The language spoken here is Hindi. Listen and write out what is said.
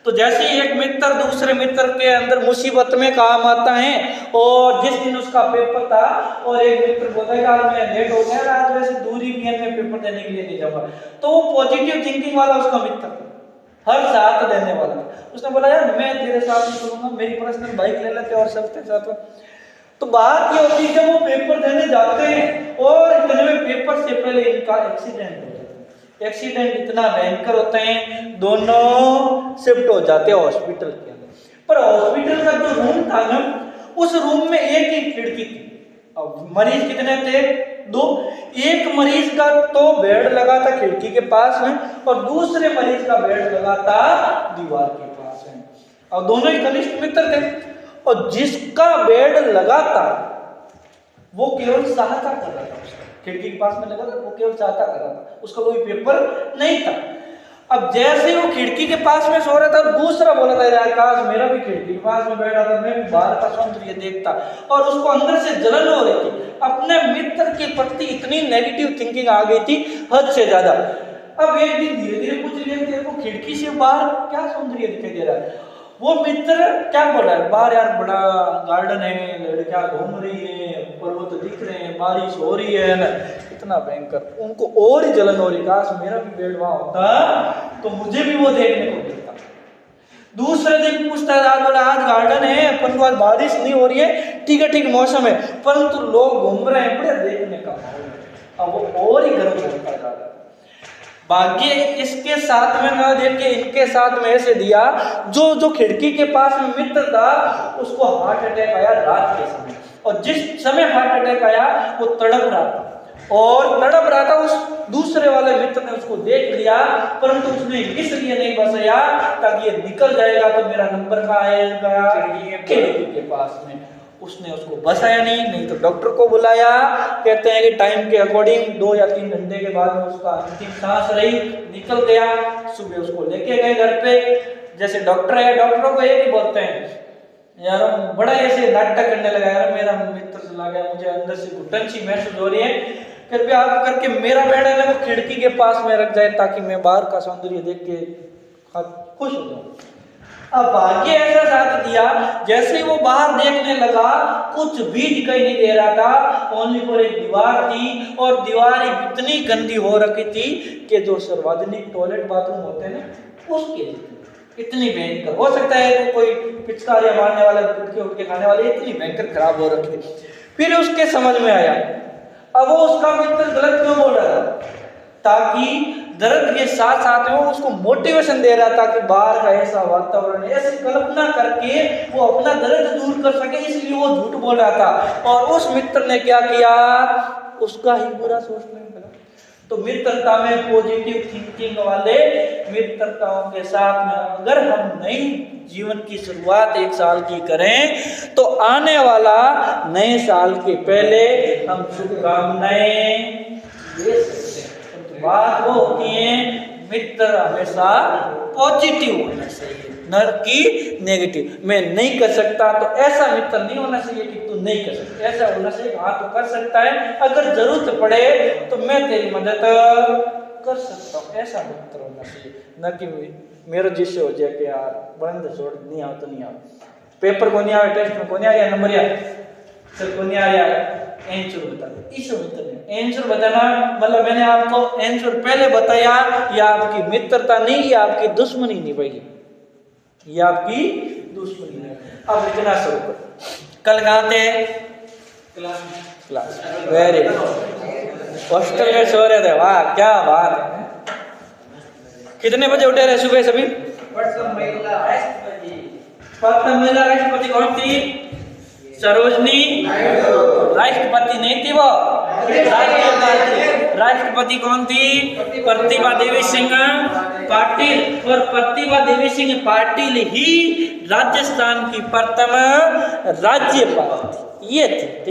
तो जैसे ही एक मित्र दूसरे मित्र के अंदर मुसीबत में काम आता है, और जिस दिन उसका पेपर था और एक मित्र बोलता है कि आज मैं लेट हो गया, आज वैसे दूरी भी है, मैं पेपर देने के लिए नहीं जाऊंगा, तो वो पॉजिटिव थिंकिंग वाला उसका मित्र था, हर साथ देने वाला। उसने बोला यार मैं तेरे साथ नहीं चलूंगा, मेरी पर्सनल बाइक ले लेते और चलते साथ। तो बात ये होती है जब वो पेपर देने जाते हैं और इतने में पेपर से पहले इनका एक्सीडेंट हो जाता है। एक्सीडेंट इतना भयंकर होते हैं, दोनों शिफ्ट हो जाते हैं हॉस्पिटल के अंदर। पर हॉस्पिटल का जो रूम था ना, उस रूम में एक ही खिड़की थी। अब मरीज कितने थे? 2। एक मरीज का तो बेड लगा था खिड़की के पास में, और दूसरे मरीज का बेड लगा था दीवार के पास में, और दोनों ही कनिष्ठ मित्र थे। और जिसका बेड लगा था वो केवल सहायता कर रहा था, खिड़की के पास में लगा था, वो केवल सहायता कर रहा था, उसका कोई पेपर नहीं था। अब जैसे वो खिड़की के पास में सो रहा था, दूसरा बोला था यार काश मेरा भी खिड़की के पास में बैठा था, मैं भी बाहर का सौंदर्य देखता, और उसको अंदर से जलन हो रही थी। अपने मित्र के प्रति इतनी नेगेटिव थिंकिंग आ गई थी हद से ज्यादा। अब एक दिन धीरे धीरे पूछ लिया तेरे को खिड़की से बाहर क्या सौंदर्य दिखाई दे रहा है? वो मित्र क्या बोल रहा है, बाहर यार बड़ा गार्डन है, लड़कियां घूम रही है, पर्वत दिख रहे हैं, बारिश हो रही है ना, इतना भयंकर। उनको और ही जलन हो रही, काश मेरा भी बेड वहां होता तो मुझे भी वो देखने को मिलता। दूसरे दिन पूछता है, आज बोला आज गार्डन है परंतु आज बारिश नहीं हो रही है, ठीक है ठीक मौसम है, परंतु लोग घूम रहे हैं, बड़े देखने का माहौल है। अब वो और ही गर्म होता जा रहा है। भाग्य इसके साथ में न देख के इनके साथ में ऐसे दिया, जो खिड़की के पास में मित्र था उसको हार्ट अटैक आया रात के समय, और जिस समय हार्ट अटैक आया वो तड़प रहा था, और तड़प रहा था। उस दूसरे वाले मित्र ने उसको देख लिया, परंतु उसने इसलिए नहीं बचाया ताकि ये निकल जाएगा तो मेरा नंबर कहाँ आएगा, खिड़की के पास में। उसने उसको बचाया नहीं तो डॉक्टर को बुलाया। कहते हैं कि टाइम के अकॉर्डिंग 2 या 3 घंटे के बाद में उसका अंतिम सांस रही, निकल गया। सुबह उसको लेके गए घर पे। जैसे डॉक्टर है, डॉक्टरों को ये भी बोलते हैं यार, बड़ा ऐसे नाटक करने लगा, यार मेरा मित्र चला गया, मुझे अंदर से घुटन सी महसूस हो रही है, कृपया आप करके मेरा बेड है ना वो खिड़की के पास में रख जाए ताकि मैं बाहर का सौंदर्य देख के खुश हो जाऊं। अब भाग्य ऐसा साथ दिया, जैसे ही वो बाहर देखने लगा कुछ भी दिखाई नहीं दे रहा था, ओनली फॉर एक दीवार थी, और दीवार इतनी गंदी हो रखी थी कि जो सार्वजनिक टॉयलेट बाथरूम होते हैं ना उसके इतनी भयंकर। हो सकता है तो कोई पिचकारियां मारने वाले, गुटके उठके खाने वाले, इतनी भयंकर खराब हो रखी थी। फिर उसके समझ में आया, अब वो उसका मित्र गलत क्यों बोल रहा था, ताकि दर्द के साथ साथ में उसको मोटिवेशन दे रहा था कि बाहर का ऐसा वातावरण, ऐसी कल्पना करके वो अपना दर्द दूर कर सके, इसलिए वो झूठ बोल रहा था। और उस मित्र ने क्या किया, उसका ही बुरा सोचने लगा। तो मित्रता में पॉजिटिव थिंकिंग वाले मित्रताओं के साथ में अगर हम नई जीवन की शुरुआत 1 साल की करें तो आने वाला नए साल के पहले हम शुभकामनाएं दे सकते हैं। बात वो होती है मित्र हमेशा पॉजिटिव होना चाहिए, न कि नेगेटिव। मैं नहीं कर सकता तो ऐसा मित्र नहीं होना चाहिए कि तू नहीं कर सकता, ऐसा होना चाहिए हाँ तो कर सकता है, अगर जरूरत पड़े तो मैं तेरी मदद कर सकता हूँ, ऐसा मित्र होना चाहिए। न कि मेरा जिससे हो जाए कि यार बंद छोड़, नहीं आओ तो नहीं आओ, पेपर को नहीं आया, टेस्ट में को नहीं आया, नंबर या सर को नहीं आया, आंसर बता दो। इस मित्र ने आंसर बताना मतलब मैंने आपको आंसर पहले बताया, ये आपकी मित्रता नहीं, ये आपकी दुश्मनी नहीं भाई, ये आपकी दुश्मनी नहीं। अब लिखना शुरू करो। कल कहाँ थे? क्लास। Very good. हॉस्टल में सो रहे थे, वाह क्या बात है। कितने बजे उठे रहे सुबह सभी? प्रथम महिला राष्ट्रपति कौन थी? सरोजनी राष्ट्रपति नहीं थी, वो राष्ट्रपति कौन थी? प्रतिभा देवी सिंह पाटिल। और प्रतिभा देवी सिंह पाटिल ही राजस्थान की प्रथम राज्यपाल थी, ये थी।